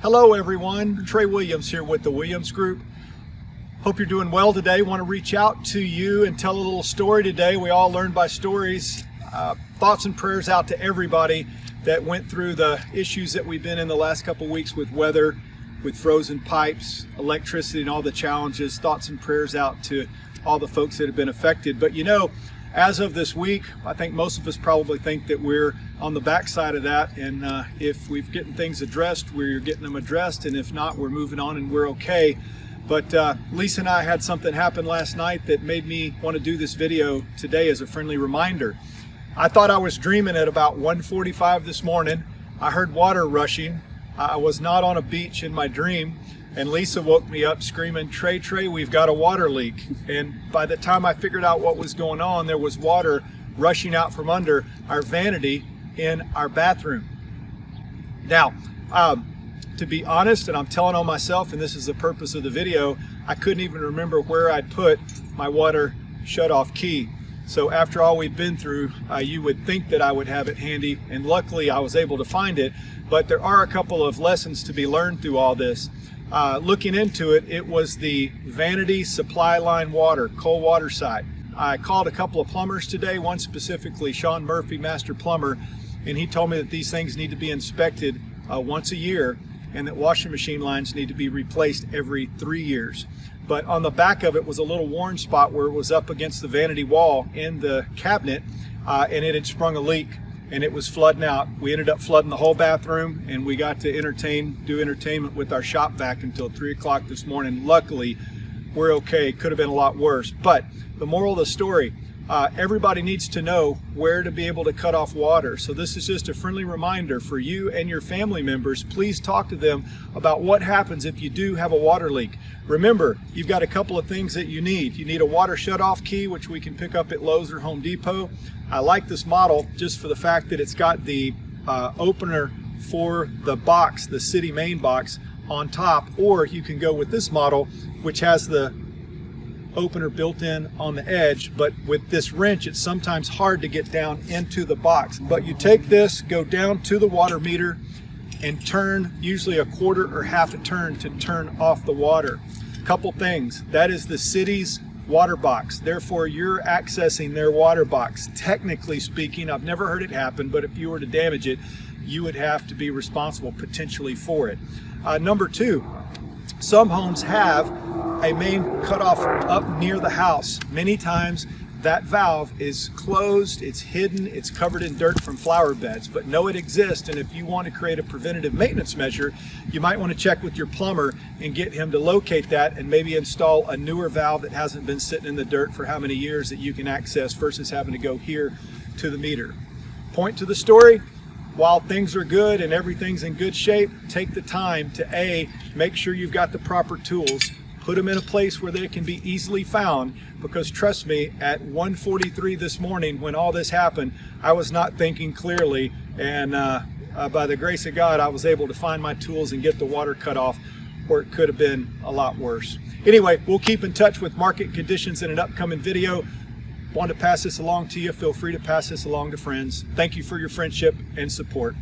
Hello everyone, Trey Williams here with the Williams Group. Hope you're doing well today. Want to reach out to you and tell a little story today. We all learn by stories. Thoughts and prayers out to everybody that went through the issues that we've been in the last couple weeks with weather, with frozen pipes, electricity, and all the challenges. Thoughts and prayers out to all the folks that have been affected. But you know, as of this week, I think most of us probably think that we're on the backside of that, and if we've getting things addressed, we're getting them addressed, and if not, we're moving on and we're okay. But Lisa and I had something happen last night that made me want to do this video today as a friendly reminder. I thought I was dreaming at about 1:45 this morning. I heard water rushing. I was not on a beach in my dream. And Lisa woke me up screaming, Trey, we've got a water leak. And by the time I figured out what was going on, there was water rushing out from under our vanity in our bathroom. Now, to be honest, and I'm telling on myself, and this is the purpose of the video, I couldn't even remember where I'd put my water shut-off key. So after all we've been through, you would think that I would have it handy, and luckily I was able to find it. But there are a couple of lessons to be learned through all this. Looking into it, it was the vanity supply line water, cold water side. I called a couple of plumbers today, one specifically Sean Murphy, master plumber, and he told me that these things need to be inspected once a year and that washing machine lines need to be replaced every 3 years. But on the back of it was a little worn spot where it was up against the vanity wall in the cabinet, and it had sprung a leak. And it was flooding out. We ended up flooding the whole bathroom, and we got to do entertainment with our shop vac until 3 o'clock this morning. Luckily, we're okay. Could have been a lot worse. But the moral of the story, everybody needs to know where to be able to cut off water. So this is just a friendly reminder for you and your family members. Please talk to them about what happens if you do have a water leak. Remember, you've got a couple of things that you need. You need a water shutoff key, which we can pick up at Lowe's or Home Depot. I like this model just for the fact that it's got the opener for the box, the city main box on top, or you can go with this model, which has the opener built in on the edge, but with this wrench it's sometimes hard to get down into the box. But you take this, go down to the water meter and turn usually a quarter or half a turn to turn off the water. Couple things, that is the city's water box, therefore you're accessing their water box. Technically speaking, I've never heard it happen, but if you were to damage it, you would have to be responsible potentially for it. Number two, some homes have a main cutoff up near the house. Many times that valve is closed, it's hidden, it's covered in dirt from flower beds, but know it exists. And if you want to create a preventative maintenance measure, you might want to check with your plumber and get him to locate that and maybe install a newer valve that hasn't been sitting in the dirt for how many years that you can access versus having to go here to the meter. Point to the story. While things are good and everything's in good shape, take the time to make sure you've got the proper tools. Put them in a place where they can be easily found, because trust me, at 1:43 this morning when all this happened, I was not thinking clearly, and by the grace of God, I was able to find my tools and get the water cut off where it could have been a lot worse. Anyway, we'll keep in touch with market conditions in an upcoming video. Want to pass this along to you, feel free to pass this along to friends. Thank you for your friendship and support.